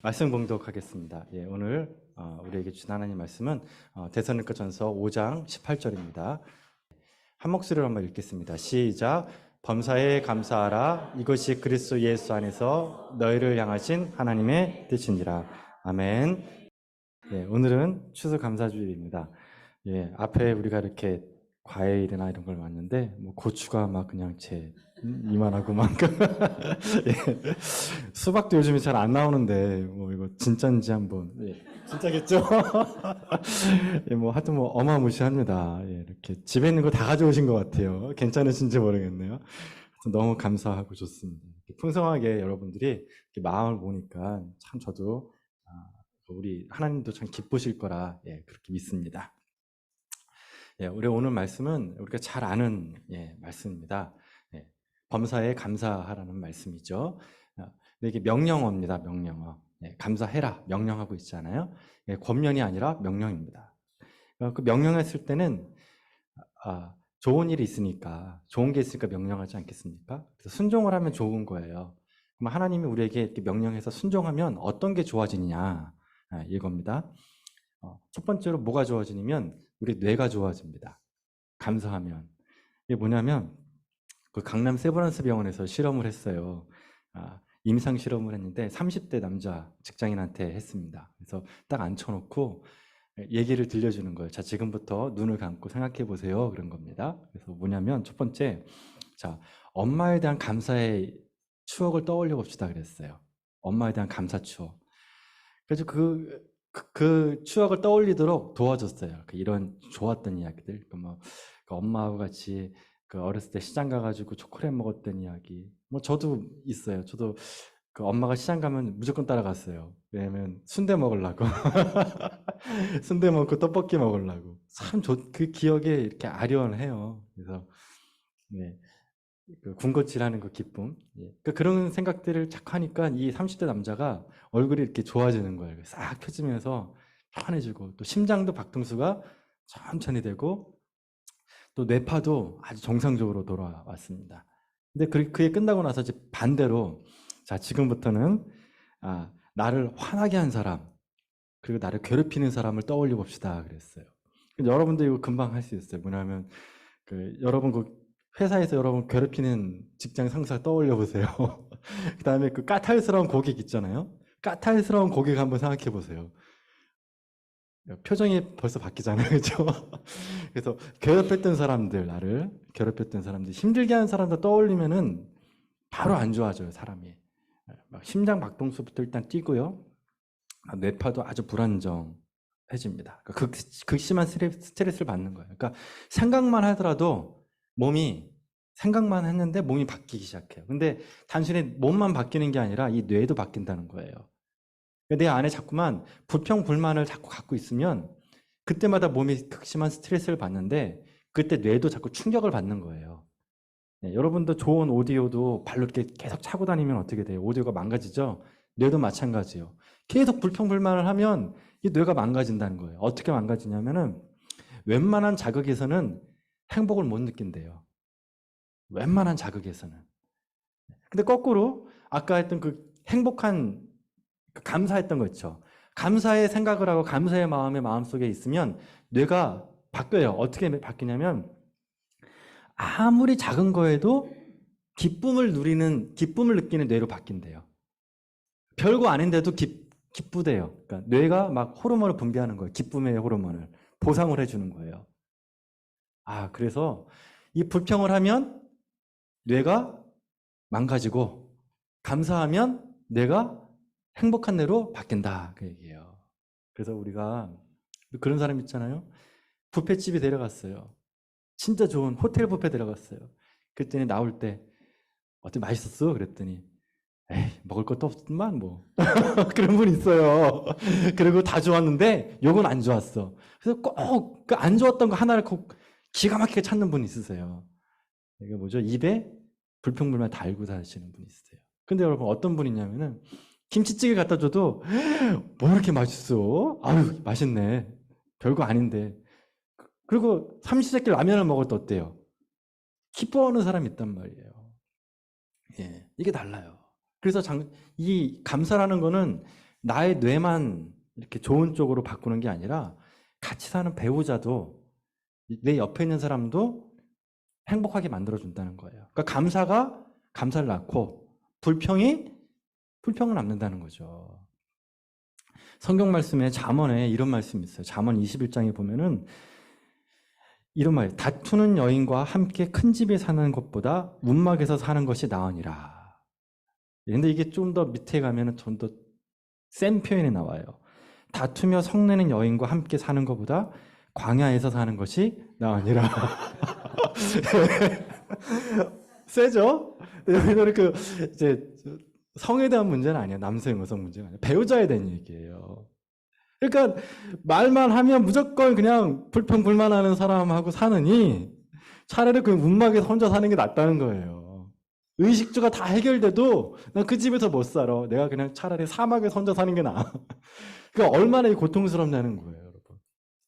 말씀 봉독하겠습니다. 오늘 우리에게 주신 하나님 말씀은 데살로니가전서 5장 18절입니다. 한 목소리로 한번 읽겠습니다. 시작. 범사에 감사하라. 이것이 그리스도 예수 안에서 너희를 향하신 하나님의 뜻이니라. 아멘. 오늘은 추수 감사주일입니다. 앞에 우리가 이렇게 과일이나 이런 걸 왔는데 고추가 막 그냥 제 이만하고 막 수박도 요즘에 잘 안 나오는데 이거 진짜인지 한번 진짜겠죠? 하여튼 어마무시합니다. 이렇게 집에 있는 거 다 가져오신 것 같아요. 괜찮으신지 모르겠네요. 하여튼 너무 감사하고 좋습니다. 풍성하게 여러분들이 이렇게 마음을 보니까 참 저도 우리 하나님도 참 기쁘실 거라 그렇게 믿습니다. 우리 오늘 말씀은 우리가 잘 아는 말씀입니다. 범사에 감사하라는 말씀이죠. 근데 이게 명령어입니다. 명령어. 감사해라. 명령하고 있잖아요. 권면이 아니라 명령입니다. 그 명령했을 때는 좋은 일이 있으니까, 좋은 게 있으니까 명령하지 않겠습니까? 그래서 순종을 하면 좋은 거예요. 그럼 하나님이 우리에게 이렇게 명령해서 순종하면 어떤 게 좋아지느냐 이겁니다. 첫 번째로 뭐가 좋아지냐면 우리 뇌가 좋아집니다. 감사하면. 이게 뭐냐면 그 강남 세브란스 병원에서 실험을 했어요. 임상 실험을 했는데 30대 남자 직장인한테 했습니다. 그래서 딱 앉혀놓고 얘기를 들려주는 거예요. 자, 지금부터 눈을 감고 생각해 보세요. 그런 겁니다. 그래서 뭐냐면 첫 번째, 자, 엄마에 대한 감사의 추억을 떠올려 봅시다. 그랬어요. 엄마에 대한 감사 추억. 그래서 그 추억을 떠올리도록 도와줬어요. 이런 좋았던 이야기들. 그 엄마하고 같이 어렸을 때 시장 가가지고 초콜릿 먹었던 이야기. 저도 있어요. 저도 그 엄마가 시장 가면 무조건 따라갔어요. 왜냐면 순대 먹으려고. 순대 먹고 떡볶이 먹으려고. 참 그 기억에 이렇게 아련해요. 그래서, 그 군것질하는 그 기쁨. 그런 생각들을 자꾸 하니까 이 30대 남자가 얼굴이 이렇게 좋아지는 거예요. 싹 펴지면서 편해지고, 또 심장도 박동수가 천천히 되고, 또 뇌파도 아주 정상적으로 돌아왔습니다. 근데 그게 끝나고 나서 이제 반대로, 자, 지금부터는, 나를 화나게 한 사람, 그리고 나를 괴롭히는 사람을 떠올려 봅시다. 그랬어요. 근데 여러분도 이거 금방 할 수 있어요. 뭐냐면, 여러분 회사에서 여러분 괴롭히는 직장 상사 떠올려 보세요. 그 다음에 그 까탈스러운 고객 있잖아요. 까탈스러운 고객 한번 생각해 보세요. 표정이 벌써 바뀌잖아요. 그죠? 그래서 괴롭혔던 사람들, 나를 괴롭혔던 사람들, 힘들게 한 사람들 떠올리면은 바로 안 좋아져요, 사람이. 막 심장 박동수부터 일단 뛰고요. 뇌파도 아주 불안정해집니다. 극심한 스트레스를 받는 거예요. 그러니까 생각만 하더라도 생각만 했는데 몸이 바뀌기 시작해요. 근데 단순히 몸만 바뀌는 게 아니라 이 뇌도 바뀐다는 거예요. 내 안에 자꾸만 불평, 불만을 자꾸 갖고 있으면 그때마다 몸이 극심한 스트레스를 받는데 그때 뇌도 자꾸 충격을 받는 거예요. 여러분도 좋은 오디오도 발로 이렇게 계속 차고 다니면 어떻게 돼요? 오디오가 망가지죠? 뇌도 마찬가지예요. 계속 불평, 불만을 하면 이 뇌가 망가진다는 거예요. 어떻게 망가지냐면은 웬만한 자극에서는 행복을 못 느낀대요. 웬만한 자극에서는. 근데 거꾸로 아까 했던 그 행복한 감사했던 거 있죠. 감사의 생각을 하고 감사의 마음이 마음속에 있으면 뇌가 바뀌어요. 어떻게 바뀌냐면 아무리 작은 거에도 기쁨을 느끼는 뇌로 바뀐대요. 별거 아닌데도 기쁘대요. 그러니까 뇌가 막 호르몬을 분비하는 거예요. 기쁨의 호르몬을. 보상을 해주는 거예요. 그래서 이 불평을 하면 뇌가 망가지고 감사하면 뇌가 행복한 뇌로 바뀐다. 그 얘기예요. 그래서 우리가 그런 사람 있잖아요. 뷔페집에 데려갔어요. 진짜 좋은 호텔 뷔페 데려갔어요. 그랬더니 나올 때 어떻게 맛있었어? 그랬더니 에이, 먹을 것도 없구만 뭐. 그런 분 있어요. 그리고 다 좋았는데 요건 안 좋았어. 그래서 꼭 그 안 좋았던 거 하나를 꼭 기가 막히게 찾는 분 있으세요. 이게 뭐죠? 입에 불평불만 달고 사시는 분이 있으세요. 근데 여러분 어떤 분이냐면은 김치찌개 갖다 줘도 뭐 이렇게 맛있어? 아유 맛있네. 별거 아닌데. 그리고 삼시세끼 라면을 먹을 때 어때요? 기뻐하는 사람이 있단 말이에요. 이게 달라요. 그래서 이 감사라는 거는 나의 뇌만 이렇게 좋은 쪽으로 바꾸는 게 아니라 같이 사는 배우자도 내 옆에 있는 사람도 행복하게 만들어준다는 거예요. 그러니까 감사가 감사를 낳고 불평이 불평을 낳는다는 거죠. 성경 말씀에 잠언에 이런 말씀이 있어요. 잠언 21장에 보면은 이런 말, 다투는 여인과 함께 큰 집에 사는 것보다 움막에서 사는 것이 나으니라. 근데 이게 좀 더 밑에 가면은 좀 더 센 표현이 나와요. 다투며 성내는 여인과 함께 사는 것보다 광야에서 사는 것이 나으니라. 세죠? 여기는 그 이제 성에 대한 문제는 아니에요. 남성, 여성 문제가 아니에요. 배우자에 대한 얘기예요. 그러니까 말만 하면 무조건 그냥 불평불만하는 사람하고 사느니 차라리 그 문막에서 혼자 사는 게 낫다는 거예요. 의식주가 다 해결돼도 난 그 집에서 못 살아. 내가 그냥 차라리 사막에서 혼자 사는 게 나아. 그러니까 얼마나 고통스럽냐는 거예요, 여러분.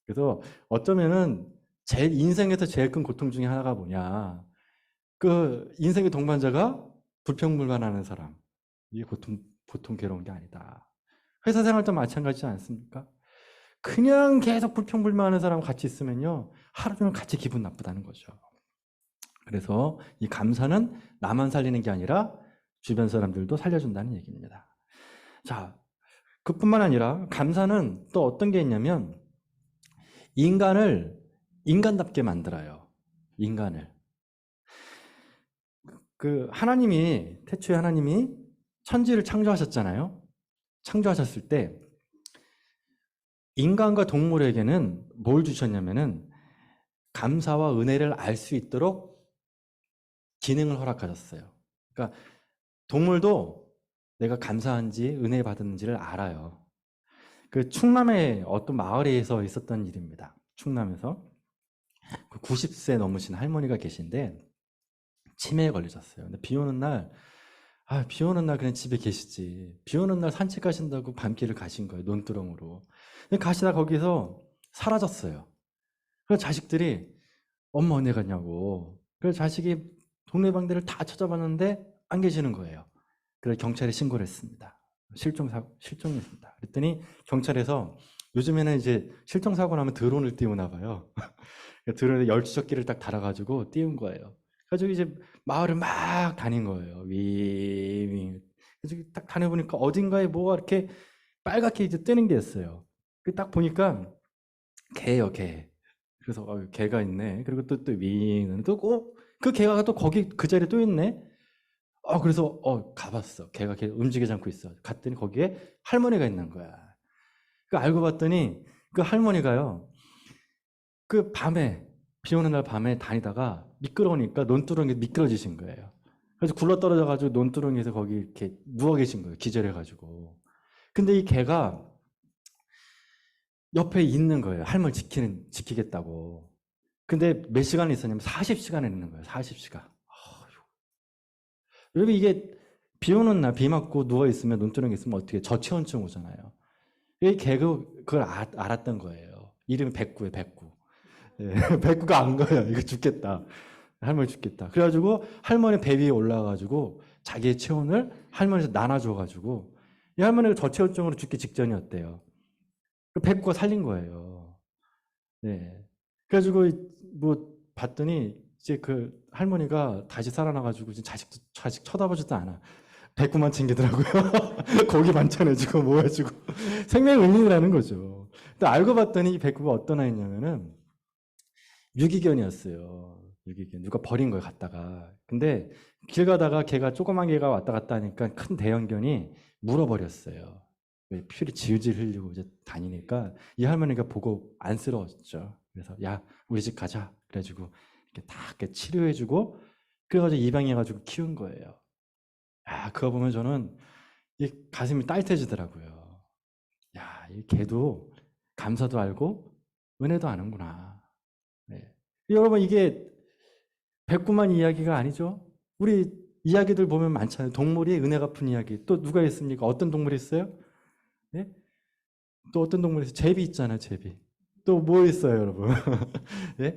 그래서 어쩌면은 제 인생에서 제일 큰 고통 중에 하나가 뭐냐. 그 인생의 동반자가 불평불만하는 사람. 이게 보통 괴로운 게 아니다. 회사 생활도 마찬가지지 않습니까? 그냥 계속 불평불만하는 사람과 같이 있으면요, 하루 종일 같이 기분 나쁘다는 거죠. 그래서 이 감사는 나만 살리는 게 아니라 주변 사람들도 살려준다는 얘기입니다. 자, 그뿐만 아니라 감사는 또 어떤 게 있냐면 인간을 인간답게 만들어요. 인간을. 태초에 하나님이 천지를 창조하셨잖아요. 창조하셨을 때 인간과 동물에게는 뭘 주셨냐면은 감사와 은혜를 알 수 있도록 기능을 허락하셨어요. 그러니까 동물도 내가 감사한지 은혜 받았는지를 알아요. 그 충남의 어떤 마을에서 있었던 일입니다. 충남에서 90세 넘으신 할머니가 계신데 치매에 걸리셨어요. 근데 비 오는 날 그냥 집에 계시지. 비 오는 날 산책 가신다고 밤길을 가신 거예요. 논두렁으로. 가시다 거기서 사라졌어요. 그래서 자식들이 엄마 어디 갔냐고. 그래서 자식이 동네방들을 다 찾아봤는데 안 계시는 거예요. 그래서 경찰에 신고를 했습니다. 실종했습니다. 그랬더니 경찰에서 요즘에는 이제 실종사고 나면 드론을 띄우나 봐요. 드론에 열추적기를 딱 달아가지고 띄운 거예요. 그래서 이제 마을을 막 다닌 거예요. 윙. 그래서 딱 다녀보니까 어딘가에 뭐가 이렇게 빨갛게 이제 뜨는 게 있어요. 딱 보니까 개예요, 개. 그래서 개가 있네. 그리고 또 윙. 또 그 개가 또 거기 그 자리에 또 있네. 그래서 가봤어. 걔가 움직이지 않고 있어. 갔더니 거기에 할머니가 있는 거야. 그 알고 봤더니 그 할머니가요. 그 밤에 비 오는 날 밤에 다니다가 미끄러우니까 논두렁이 미끄러지신 거예요. 그래서 굴러 떨어져가지고 논두렁에서 거기 이렇게 누워 계신 거예요. 기절해가지고. 근데 이 개가 옆에 있는 거예요. 할머니 지키겠다고. 근데 몇 시간을 있었냐면 40시간을 있는 거예요. 40시간. 여러분 이게 비 오는 날 비 맞고 누워있으면 논두렁에 있으면 어떻게 저체온증 오잖아요. 이 개가 그걸 알았던 거예요. 이름이 백구예요. 백구. 예, 백구가 안 거예요. 이거 죽겠다. 할머니 죽겠다. 그래가지고 할머니 배 위에 올라가가지고 자기의 체온을 할머니한테 나눠줘가지고 이 할머니가 저체온증으로 죽기 직전이었대요. 백구가 살린 거예요. 예. 그래가지고 뭐 봤더니 이제 그 할머니가 다시 살아나가지고 지금 자식 쳐다보지도 않아. 백구만 챙기더라고요. 고기 반찬해주고 뭐 해주고 생명의 은인이라는 거죠. 근데 알고 봤더니 이 백구가 어떤 아이냐면은 유기견이었어요. 유기견. 누가 버린 거예요, 갔다가. 근데 길 가다가 걔가 조그만 개가 왔다 갔다 하니까 큰 대형견이 물어버렸어요. 피를 질질 흘리고 이제 다니니까 이 할머니가 보고 안쓰러웠죠. 그래서 야, 우리 집 가자. 그래가지고 이렇게 다 이렇게 치료해주고 그래가지고 입양해가지고 키운 거예요. 그거 보면 저는 이 가슴이 따뜻해지더라고요. 야, 이 개도 감사도 알고 은혜도 아는구나. 네. 여러분 이게 백구만 이야기가 아니죠. 우리 이야기들 보면 많잖아요. 동물이 은혜 갚은 이야기. 또 누가 있습니까? 어떤 동물이 있어요? 네? 또 어떤 동물이 있어요? 제비 있잖아요. 제비. 또 뭐 있어요, 여러분? 예?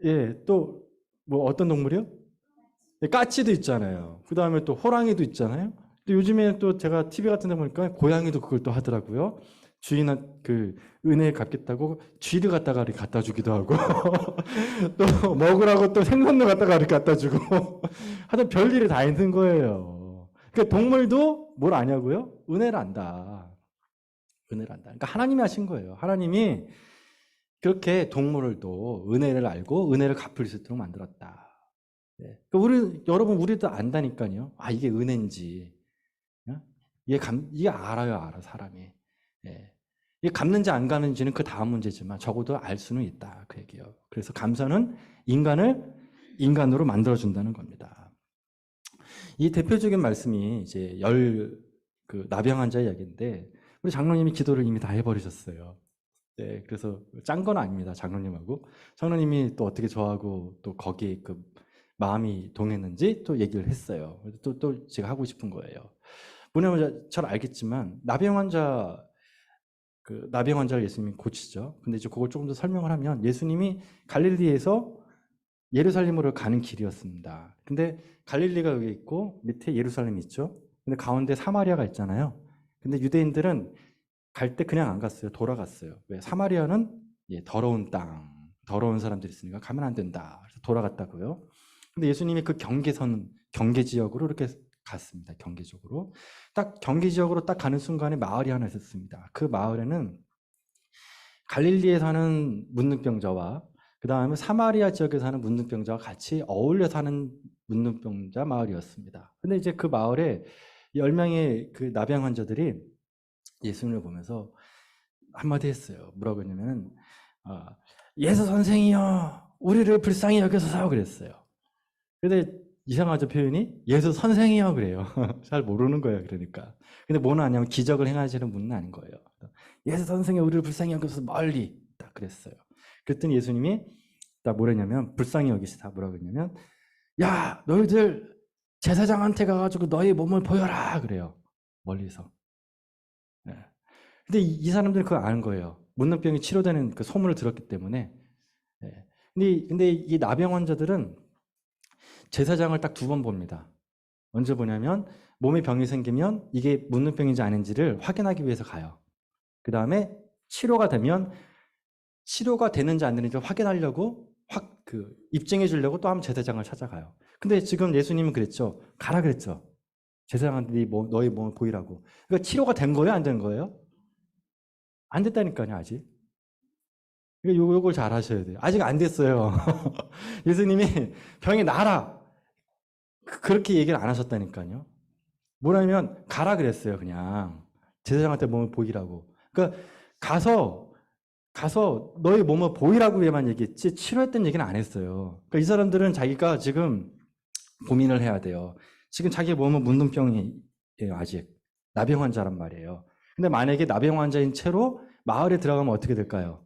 예, 또 뭐 어떤 동물이요? 예, 까치도 있잖아요. 그 다음에 또 호랑이도 있잖아요. 또 요즘에 또 제가 TV 같은 데 보니까 고양이도 그걸 또 하더라고요. 주인한 그 은혜 갚겠다고 쥐를 갖다가 이렇게 갖다 주기도 하고 또 먹으라고 또 생선도 갖다가 이렇게 갖다 주고 하여튼 별일이 다 있는 거예요. 그러니까 동물도 뭘 아냐고요? 은혜를 안다. 은혜를 안다. 그러니까 하나님이 하신 거예요. 하나님이 그렇게 동물을도 은혜를 알고 은혜를 갚을 수 있도록 만들었다. 네. 그러니까 여러분 우리도 안다니까요. 아 이게 은혜인지 이게 알아 사람이. 예. 이게 갚는지 안 갚는지는 그 다음 문제지만 적어도 알 수는 있다 그 얘기예요. 그래서 감사는 인간을 인간으로 만들어준다는 겁니다. 이 대표적인 말씀이 이제 그 나병 환자의 이야기인데 우리 장로님이 기도를 이미 다 해버리셨어요. 네, 그래서 짠 건 아닙니다. 장로님하고 장로님이 또 어떻게 저하고 또 거기에 그 마음이 동했는지 또 얘기를 했어요. 또 제가 하고 싶은 거예요. 뭐냐면 잘 알겠지만 나병 환자를 예수님이 고치죠. 근데 이제 그걸 조금 더 설명을 하면 예수님이 갈릴리에서 예루살렘으로 가는 길이었습니다. 근데 갈릴리가 여기 있고 밑에 예루살렘이 있죠. 근데 가운데 사마리아가 있잖아요. 근데 유대인들은 갈 때 그냥 안 갔어요. 돌아갔어요. 왜? 사마리아는 더러운 땅, 더러운 사람들이 있으니까 가면 안 된다. 그래서 돌아갔다고요. 근데 예수님이 그 경계 지역으로 이렇게 갔습니다. 경계적으로. 딱 경계 지역으로 딱 가는 순간에 마을이 하나 있었습니다. 그 마을에는 갈릴리에 사는 문둥병자와 그 다음에 사마리아 지역에 사는 문둥병자와 같이 어울려 사는 문둥병자 마을이었습니다. 근데 이제 그 마을에 10명의 그 나병 환자들이 예수님을 보면서 한마디 했어요. 뭐라고 했냐면 예수 선생이여 우리를 불쌍히 여겨서서 그랬어요. 근데 이상하죠 표현이? 예수 선생이요 그래요. 잘 모르는 거예요. 그러니까. 근데 뭐는 아냐면 기적을 행하시는 분은 아닌 거예요. 예수 선생이 우리를 불쌍히 여겨서 멀리 딱 그랬어요. 그랬더니 예수님이 딱 뭐랬냐면 불쌍히 여기시다 뭐라고 했냐면 야 너희들 제사장한테 가가지고 너희 몸을 보여라 그래요. 멀리서. 네. 근데 이 사람들은 그걸 아는 거예요. 문둥병이 치료되는 그 소문을 들었기 때문에. 네. 근데 이 나병 환자들은 제사장을 딱 2번 봅니다. 언제 보냐면 몸에 병이 생기면 이게 문둥병인지 아닌지를 확인하기 위해서 가요. 그 다음에 치료가 되는지 안 되는지 확인하려고 입증해 주려고 또 한번 제사장을 찾아가요. 근데 지금 예수님은 그랬죠. 가라 그랬죠. 제사장한테 너희 몸을 보이라고. 그러니까 치료가 된 거예요? 안 된 거예요? 안 됐다니까요, 아직. 요걸 잘 하셔야 돼요. 아직 안 됐어요. 예수님이 병이 나아라. 그렇게 얘기를 안 하셨다니까요. 뭐라면 가라 그랬어요, 그냥. 제사장한테 몸을 보이라고. 그러니까 가서 너희 몸을 보이라고 위해만 얘기했지 치료했던 얘기는 안 했어요. 그러니까 이 사람들은 자기가 지금 고민을 해야 돼요. 지금 자기 몸은 문둥병이에요, 아직. 나병 환자란 말이에요. 근데 만약에 나병 환자인 채로 마을에 들어가면 어떻게 될까요?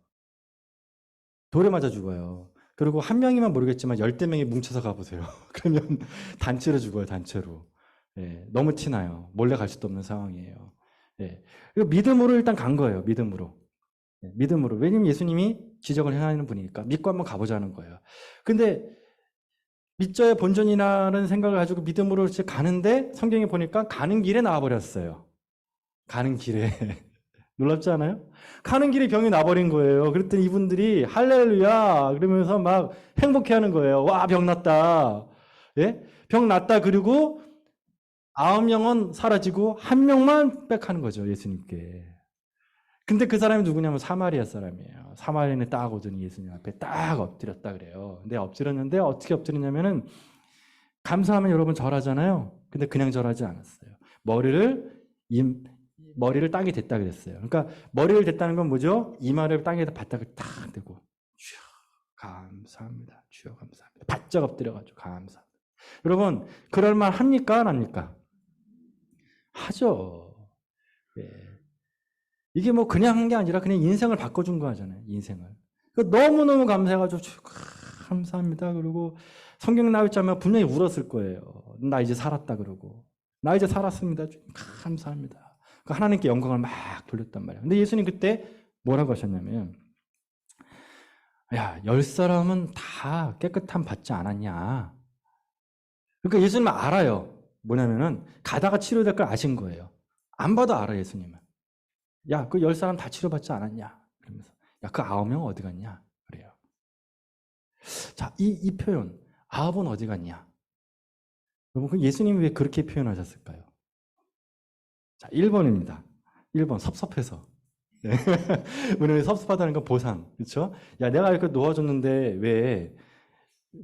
돌에 맞아 죽어요. 그리고 한 명이면 모르겠지만 10명이 뭉쳐서 가보세요. 그러면 단체로 죽어요, 단체로. 예, 너무 티나요. 몰래 갈 수도 없는 상황이에요. 예. 그리고 믿음으로 일단 간 거예요, 믿음으로. 예, 믿음으로. 왜냐면 예수님이 기적을 행하는 분이니까 믿고 한번 가보자는 거예요. 근데 믿져야 본전이라는 생각을 가지고 믿음으로 가는데 성경에 보니까 가는 길에 나와버렸어요. 가는 길에. 놀랍지 않아요? 가는 길에 병이 나버린 거예요. 그랬더니 이분들이 할렐루야 그러면서 막 행복해하는 거예요. 와, 병 났다. 예? 병 났다. 그리고 9명은 사라지고 1명만 빽하는 거죠, 예수님께. 근데 그 사람이 누구냐면 사마리아 사람이에요. 사마리아인에 딱 오더니 예수님 앞에 딱 엎드렸다 그래요. 근데 엎드렸는데 어떻게 엎드렸냐면은 감사하면 여러분 절하잖아요. 근데 그냥 절하지 않았어요. 머리를 땅에 댔다 그랬어요. 그러니까 머리를 댔다는 건 뭐죠? 이마를 땅에다 바닥을 탁 대고 주여 감사합니다. 주여 감사합니다. 바짝 엎드려가지고 감사합니다. 여러분 그럴 만 합니까? 안 합니까? 하죠. 예. 이게 뭐 그냥 한 게 아니라 그냥 인생을 바꿔준 거 하잖아요. 인생을. 너무너무 감사해가지고 감사합니다. 그리고 성경 나왔자면 분명히 울었을 거예요. 나 이제 살았다 그러고 나 이제 살았습니다. 감사합니다. 하나님께 영광을 막 돌렸단 말이에요. 근데 예수님 그때 뭐라고 하셨냐면 야, 10사람은 다 깨끗함 받지 않았냐. 그러니까 예수님은 알아요. 뭐냐면은 가다가 치료될 걸 아신 거예요. 안 봐도 알아, 예수님은. 야, 그 10사람 다 치료받지 않았냐? 그러면서. 야, 그 9명 어디 갔냐? 그래요. 자, 이 표현. 9은 어디 갔냐? 여러분, 예수님이 왜 그렇게 표현하셨을까요? 자, 1번입니다. 1번, 섭섭해서. 네. 우리는 섭섭하다는 건 보상. 그렇죠? 야, 내가 이렇게 놓아줬는데 왜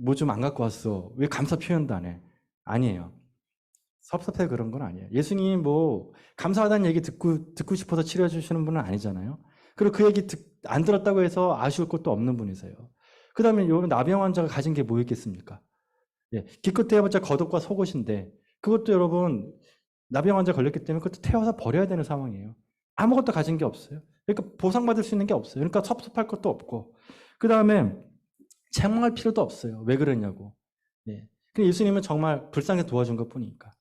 뭐 좀 안 갖고 왔어? 왜 감사 표현도 안 해? 아니에요. 섭섭해 그런 건 아니에요. 예수님이 뭐 감사하다는 얘기 듣고 싶어서 치료해 주시는 분은 아니잖아요. 그리고 그 얘기 안 들었다고 해서 아쉬울 것도 없는 분이세요. 그 다음에 여러분 나병 환자가 가진 게 뭐 있겠습니까? 예, 기껏 해봤자 겉옷과 속옷인데 그것도 여러분 나병 환자 걸렸기 때문에 그것도 태워서 버려야 되는 상황이에요. 아무것도 가진 게 없어요. 그러니까 보상받을 수 있는 게 없어요. 그러니까 섭섭할 것도 없고 그 다음에 책망할 필요도 없어요. 왜 그러냐고. 예. 예수님은 정말 불쌍히 도와준 것뿐이니까.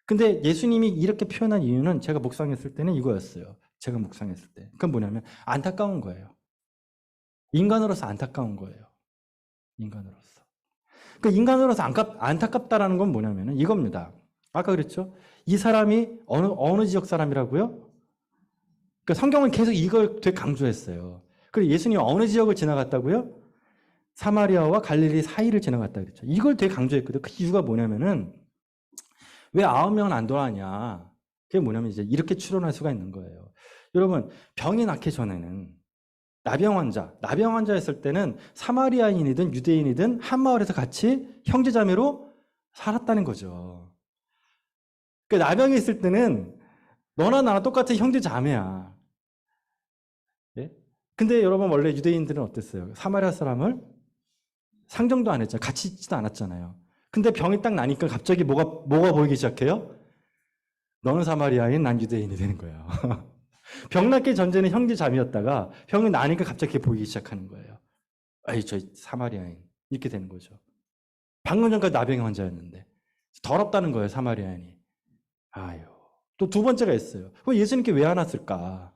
근데 예수님이 이렇게 표현한 이유는 제가 묵상했을 때는 이거였어요. 제가 묵상했을 때. 그건 뭐냐면 안타까운 거예요. 인간으로서 안타까운 거예요. 인간으로서. 그 인간으로서 안타깝다라는 건 뭐냐면 이겁니다. 아까 그랬죠? 이 사람이 어느 지역 사람이라고요? 그 성경은 계속 이걸 되게 강조했어요. 그리고 예수님이 어느 지역을 지나갔다고요? 사마리아와 갈릴리 사이를 지나갔다 그랬죠. 이걸 되게 강조했거든요. 그 이유가 뭐냐면은 왜 9명은 안 돌아가냐? 그게 뭐냐면 이제 이렇게 추론할 수가 있는 거예요. 여러분, 병이 낫기 전에는 나병 환자였을 때는 사마리아인이든 유대인이든 한 마을에서 같이 형제자매로 살았다는 거죠. 그러니까 나병이 있을 때는 너나 나나 똑같은 형제자매야. 예? 근데 여러분 원래 유대인들은 어땠어요? 사마리아 사람을 상정도 안 했잖아요. 같이 있지도 않았잖아요. 근데 병이 딱 나니까 갑자기 뭐가 보이기 시작해요? 너는 사마리아인, 난 유대인이 되는 거예요. 병 낫기 전에는 형제자매였다가 병이 나니까 갑자기 보이기 시작하는 거예요. 아이, 저 사마리아인. 이렇게 되는 거죠. 방금 전까지 나병 환자였는데. 더럽다는 거예요, 사마리아인이. 아유. 또 두 번째가 있어요. 예수님께 왜 안 왔을까?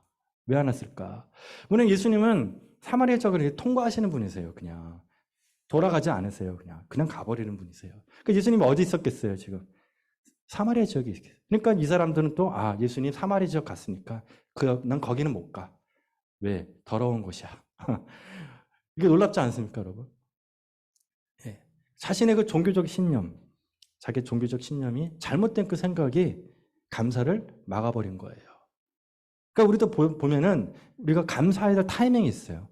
왜 안 왔을까? 물론 예수님은 사마리아 지역을 통과하시는 분이세요, 그냥. 돌아가지 않으세요, 그냥 가버리는 분이세요. 그러니까 예수님이 어디 있었겠어요, 지금? 사마리아 지역에 있겠어요. 그러니까 이 사람들은 또, 예수님 사마리아 지역 갔으니까, 난 거기는 못 가. 왜? 더러운 곳이야. 이게 놀랍지 않습니까, 여러분? 예. 자신의 그 종교적 신념, 자기 종교적 신념이 잘못된 그 생각이 감사를 막아버린 거예요. 그러니까 우리도 보면은 우리가 감사해야 될 타이밍이 있어요.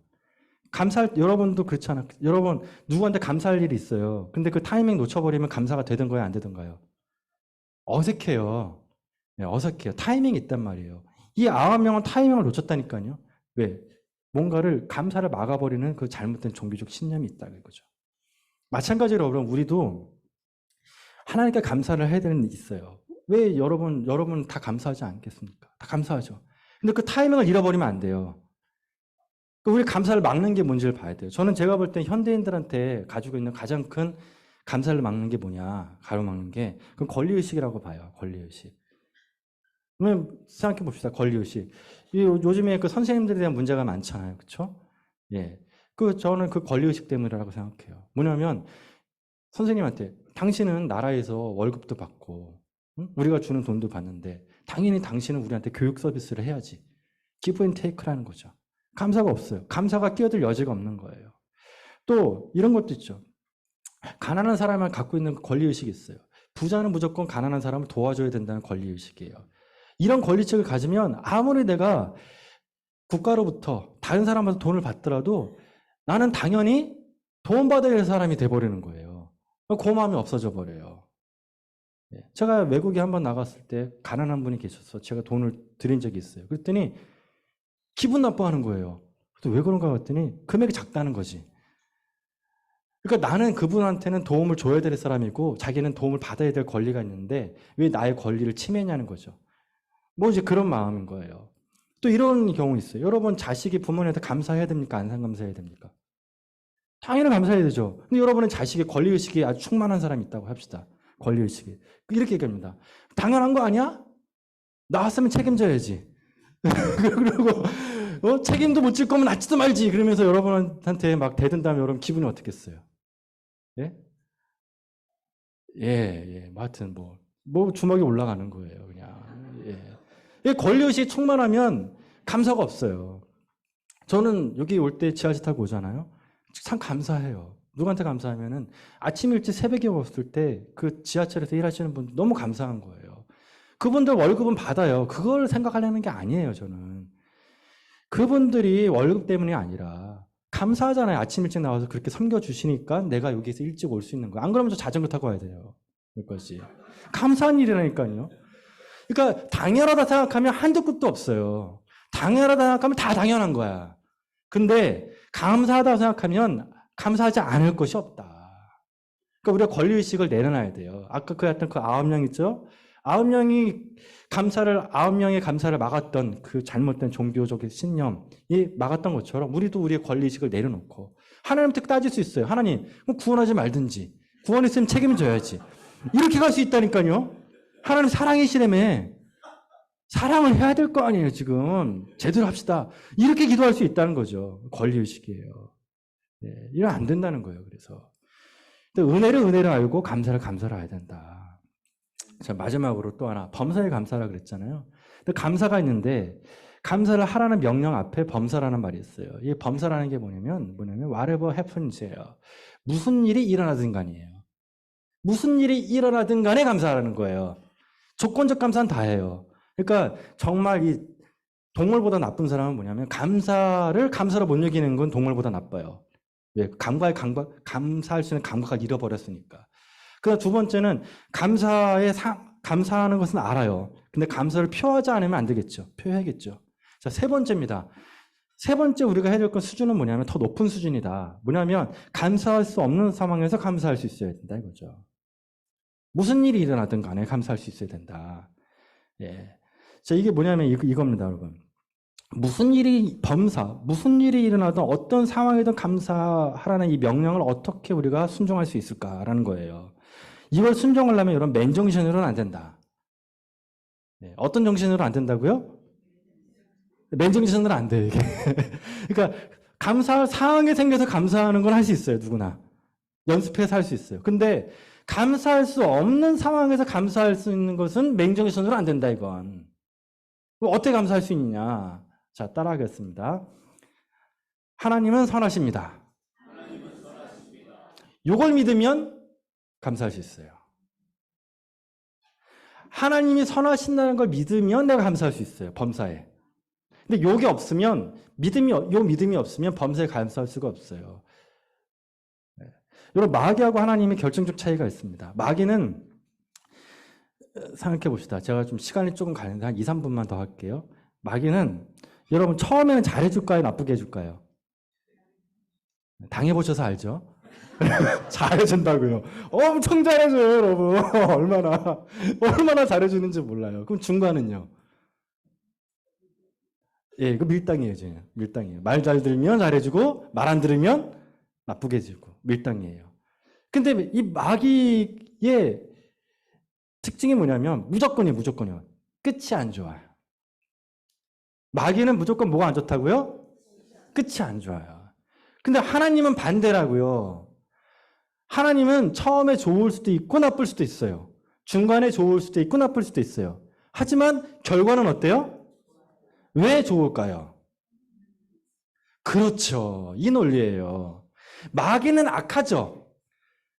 여러분도 그렇잖아요. 여러분, 누구한테 감사할 일이 있어요. 근데 그 타이밍 놓쳐버리면 감사가 되든가요, 안 되든가요? 어색해요. 네, 어색해요. 타이밍이 있단 말이에요. 이 9명은 타이밍을 놓쳤다니까요. 왜? 뭔가를 감사를 막아버리는 그 잘못된 종교적 신념이 있다 이거죠. 마찬가지로 여러분, 우리도 하나님께 감사를 해야 되는 일이 있어요. 왜 여러분 다 감사하지 않겠습니까? 다 감사하죠. 근데 그 타이밍을 잃어버리면 안 돼요. 우리 감사를 막는 게 뭔지를 봐야 돼요. 저는 제가 볼 때 현대인들한테 가지고 있는 가장 큰 감사를 막는 게 뭐냐, 가로막는 게, 그건 권리의식이라고 봐요, 권리의식. 그러면 생각해 봅시다, 권리의식. 요즘에 그 선생님들에 대한 문제가 많잖아요, 그쵸? 예. 저는 그 권리의식 때문이라고 생각해요. 뭐냐면, 선생님한테, 당신은 나라에서 월급도 받고, 응? 우리가 주는 돈도 받는데, 당연히 당신은 우리한테 교육 서비스를 해야지. 기브 앤 테이크라는 거죠. 감사가 없어요. 감사가 끼어들 여지가 없는 거예요. 또 이런 것도 있죠. 가난한 사람을 갖고 있는 권리의식이 있어요. 부자는 무조건 가난한 사람을 도와줘야 된다는 권리의식이에요. 이런 권리의식을 가지면 아무리 내가 국가로부터 다른 사람한테 돈을 받더라도 나는 당연히 도움받아야 할 사람이 돼버리는 거예요. 고마움이 없어져 버려요. 제가 외국에 한번 나갔을 때 가난한 분이 계셔서 제가 돈을 드린 적이 있어요. 그랬더니 기분 나빠하는 거예요. 왜 그런가 했더니 금액이 작다는 거지. 그러니까 나는 그분한테는 도움을 줘야 될 사람이고 자기는 도움을 받아야 될 권리가 있는데 왜 나의 권리를 침해냐는 거죠. 뭐 이제 그런 마음인 거예요. 또 이런 경우 있어요. 여러분 자식이 부모님한테 감사해야 됩니까? 안 감사해야 됩니까? 당연히 감사해야 되죠. 근데 여러분은 자식의 권리의식이 아주 충만한 사람이 있다고 합시다. 권리의식이. 이렇게 얘기합니다. 당연한 거 아니야? 나왔으면 책임져야지. 그리고 책임도 못 질 거면 낫지도 말지. 그러면서 여러분한테 막 대든다면 여러분 기분이 어떻겠어요? 예? 예, 예. 뭐 하여튼 뭐 뭐 주먹이 올라가는 거예요, 그냥. 예. 권리의식이 충만하면 감사가 없어요. 저는 여기 올 때 지하철 타고 오잖아요. 참 감사해요. 누구한테 감사하면은 아침 일찍 새벽에 왔을 때 그 지하철에서 일하시는 분들 너무 감사한 거예요. 그분들 월급은 받아요. 그걸 생각하려는 게 아니에요, 저는. 그분들이 월급 때문이 아니라 감사하잖아요. 아침 일찍 나와서 그렇게 섬겨주시니까 내가 여기서 일찍 올 수 있는 거예요. 안 그러면 저 자전거 타고 와야 돼요. 여기까지. 감사한 일이라니까요. 그러니까 당연하다 생각하면 한도 끝도 없어요. 당연하다 생각하면 다 당연한 거야. 근데 감사하다고 생각하면 감사하지 않을 것이 없다. 그러니까 우리가 권리의식을 내려놔야 돼요. 아까 그 했던 그 9명 있죠? 9명의 감사를 막았던 그 잘못된 종교적 신념이 막았던 것처럼 우리도 우리의 권리의식을 내려놓고 하나님한테 따질 수 있어요. 하나님, 구원하지 말든지. 구원했으면 책임져야지. 이렇게 갈 수 있다니까요. 하나님 사랑이시라며. 사랑을 해야 될 거 아니에요, 지금. 제대로 합시다. 이렇게 기도할 수 있다는 거죠. 권리의식이에요. 네, 이러면 안 된다는 거예요, 그래서. 은혜를 알고 감사를 해야 된다. 자, 마지막으로 또 하나, 범사에 감사라 그랬잖아요. 근데 감사가 있는데, 감사를 하라는 명령 앞에 범사라는 말이 있어요. 이 범사라는 게 뭐냐면, whatever happens예요. 무슨 일이 일어나든 간이에요. 무슨 일이 일어나든 간에 감사하라는 거예요. 조건적 감사는 다 해요. 그러니까 정말 이 동물보다 나쁜 사람은 뭐냐면 감사로 못 여기는 건 동물보다 나빠요. 왜? 감사할 수 있는 감각을 잃어버렸으니까. 그다음 두 번째는 감사하는 것은 알아요. 근데 감사를 표하지 않으면 안 되겠죠. 표해야겠죠. 자, 세 번째입니다. 세 번째 우리가 해야 될 건 수준은 뭐냐면 더 높은 수준이다. 뭐냐면 감사할 수 없는 상황에서 감사할 수 있어야 된다 이거죠. 무슨 일이 일어나든 간에 감사할 수 있어야 된다. 예. 자, 이게 뭐냐면 이겁니다, 여러분. 무슨 일이 일어나든 어떤 상황이든 감사하라는 이 명령을 어떻게 우리가 순종할 수 있을까라는 거예요. 이걸 순종하려면 여러분 맨정신으로는 안 된다. 네, 어떤 정신으로 안 된다고요? 맨정신으로 안 돼요, 이게. 그러니까 감사할 상황이 생겨서 감사하는 건 할 수 있어요, 누구나. 연습해서 할 수 있어요. 근데 감사할 수 없는 상황에서 감사할 수 있는 것은 맨정신으로 안 된다, 이건. 어떻게 감사할 수 있느냐? 자, 따라하겠습니다. 하나님은 선하십니다. 이걸 믿으면 감사할 수 있어요. 하나님이 선하신다는 걸 믿으면 내가 감사할 수 있어요. 범사에. 근데 요게 없으면 믿음이 없으면 범사에 감사할 수가 없어요. 네. 여러분 마귀하고 하나님의 결정적 차이가 있습니다. 마귀는 생각해 봅시다. 제가 좀 시간이 조금 가는데 한 2, 3분만 더 할게요. 마귀는 여러분 처음에는 잘해줄까요? 나쁘게 해줄까요? 당해보셔서 알죠? 잘해준다고요. 엄청 잘해줘요, 여러분. 얼마나 잘해주는지 몰라요. 그럼 중간은요? 예, 그 밀당이에요, 지금. 밀당이에요. 말 잘 들으면 잘해주고, 말 안 들으면 나쁘게 해주고. 밀당이에요. 근데 이 마귀의 특징이 뭐냐면, 무조건이요. 끝이 안 좋아요. 마귀는 무조건 뭐가 안 좋다고요? 끝이 안 좋아요. 근데 하나님은 반대라고요. 하나님은 처음에 좋을 수도 있고 나쁠 수도 있어요. 중간에 좋을 수도 있고 나쁠 수도 있어요. 하지만 결과는 어때요? 왜 좋을까요? 그렇죠. 이 논리예요. 마귀는 악하죠.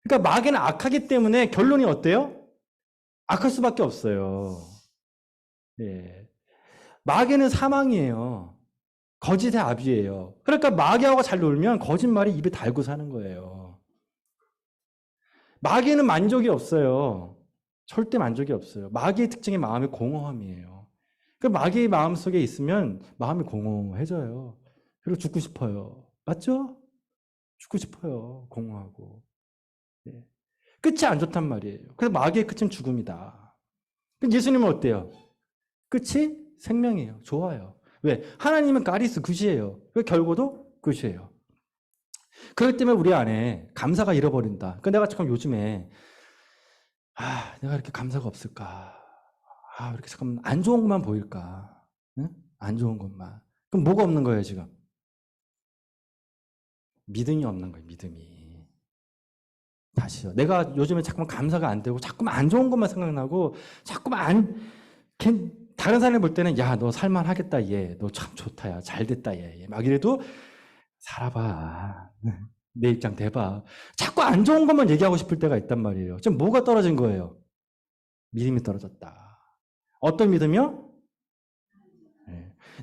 그러니까 마귀는 악하기 때문에 결론이 어때요? 악할 수밖에 없어요. 예. 마귀는 사망이에요. 거짓의 아비예요. 그러니까 마귀하고 잘 놀면 거짓말이 입에 달고 사는 거예요. 마귀는 만족이 없어요. 절대 만족이 없어요. 마귀의 특징이 마음의 공허함이에요. 그 마귀의 마음 속에 있으면 마음이 공허해져요. 그리고 죽고 싶어요. 맞죠? 죽고 싶어요. 공허하고. 네. 끝이 안 좋단 말이에요. 그래서 마귀의 끝은 죽음이다. 예수님은 어때요? 끝이 생명이에요. 좋아요. 왜? 하나님은 가리스 굿이에요. 그 결과도 굿이에요. 그렇기 때문에 우리 안에 감사가 잃어버린다. 그러니까 내가 참 요즘에 내가 이렇게 감사가 없을까? 왜 이렇게 잠깐 안 좋은 것만 보일까? 응? 안 좋은 것만. 그럼 뭐가 없는 거예요, 지금? 믿음이 없는 거예요, 믿음이. 다시요. 내가 요즘에 자꾸만 감사가 안 되고 자꾸만 안 좋은 것만 생각나고 자꾸만 다른 사람이 볼 때는 야, 너 살만하겠다 얘. 너 참 좋다 야. 잘 됐다 얘. 막 이래도 살아봐. 내 입장 대봐. 자꾸 안 좋은 것만 얘기하고 싶을 때가 있단 말이에요. 지금 뭐가 떨어진 거예요? 믿음이 떨어졌다. 어떤 믿음이요?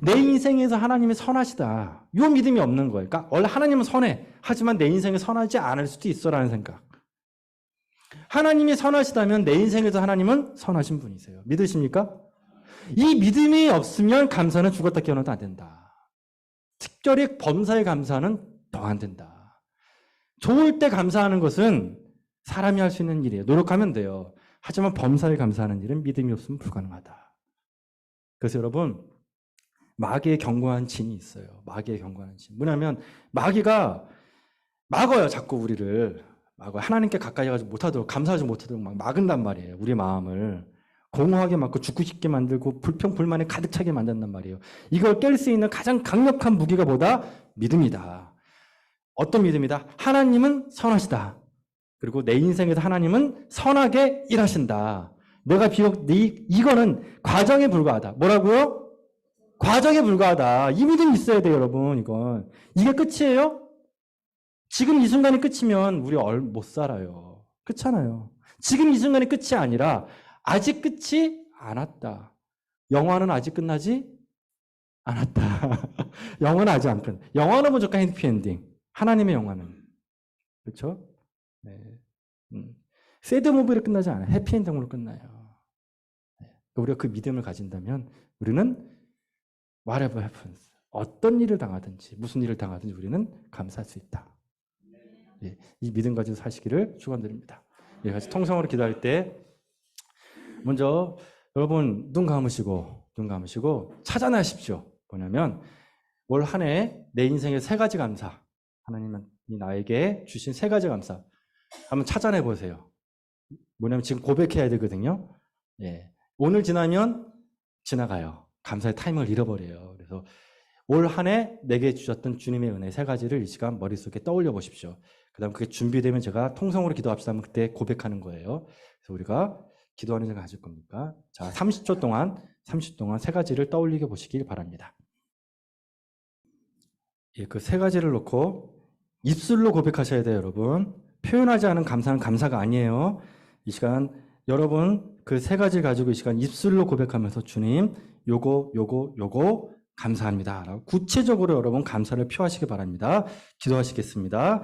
내 인생에서 하나님이 선하시다. 이 믿음이 없는 거예요. 그러니까 원래 하나님은 선해. 하지만 내 인생에 선하지 않을 수도 있어라는 생각. 하나님이 선하시다면 내 인생에서 하나님은 선하신 분이세요. 믿으십니까? 이 믿음이 없으면 감사는 죽었다 깨어나도 안 된다. 특별히 범사에 감사는 더 안 된다. 좋을 때 감사하는 것은 사람이 할 수 있는 일이에요. 노력하면 돼요. 하지만 범사에 감사하는 일은 믿음이 없으면 불가능하다. 그래서 여러분, 마귀의 견고한 진이 있어요. 마귀의 견고한 진. 뭐냐면 마귀가 막어요. 자꾸 우리를. 막어요. 하나님께 가까이 가지 못하도록, 감사하지 못하도록 막 막은단 말이에요. 우리 마음을. 공허하게 막고 죽고 싶게 만들고 불평, 불만에 가득 차게 만든단 말이에요. 이걸 깰 수 있는 가장 강력한 무기가 뭐다? 믿음이다. 어떤 믿음이다? 하나님은 선하시다. 그리고 내 인생에서 하나님은 선하게 일하신다. 내가 비록 이거는 과정에 불과하다. 뭐라고요? 과정에 불과하다. 이 믿음이 있어야 돼요, 여러분. 이건. 이게 끝이에요? 지금 이 순간이 끝이면 우리 못 살아요. 그렇잖아요. 지금 이 순간이 끝이 아니라 아직 끝이 않았다. 영화는 아직 끝나지 않았다. 영화는 아직 안 끝. 영화는 무조건 해피엔딩. 하나님의 영화는. 그렇죠? 네. 새드무비로 끝나지 않아요. 해피엔딩으로 끝나요. 네. 우리가 그 믿음을 가진다면 우리는 whatever happens. 어떤 일을 당하든지 무슨 일을 당하든지 우리는 감사할 수 있다. 예, 이 믿음 가지고 사시기를 축원드립니다. 예, 같이 통성으로 기도할 때 먼저 여러분 눈 감으시고 찾아내십시오. 뭐냐면 올 한 해 내 인생의 세 가지 감사, 하나님이 나에게 주신 세 가지 감사 한번 찾아내 보세요. 뭐냐면 지금 고백해야 되거든요. 예, 오늘 지나면 지나가요. 감사의 타임을 잃어버려요. 그래서 올 한 해 내게 주셨던 주님의 은혜 세 가지를 이 시간 머릿속에 떠올려 보십시오. 그 다음 그게 준비되면 제가 통성으로 기도합시다 하면 그때 고백하는 거예요. 그래서 우리가 기도하는 시간 가질 겁니까? 자, 30초 동안 세 가지를 떠올리게 보시길 바랍니다. 예, 그 세 가지를 놓고 입술로 고백하셔야 돼요, 여러분. 표현하지 않은 감사는 감사가 아니에요. 이 시간 여러분 그 세 가지를 가지고 이 시간 입술로 고백하면서 주님 요거 감사합니다 라고 구체적으로 여러분 감사를 표하시기 바랍니다. 기도하시겠습니다.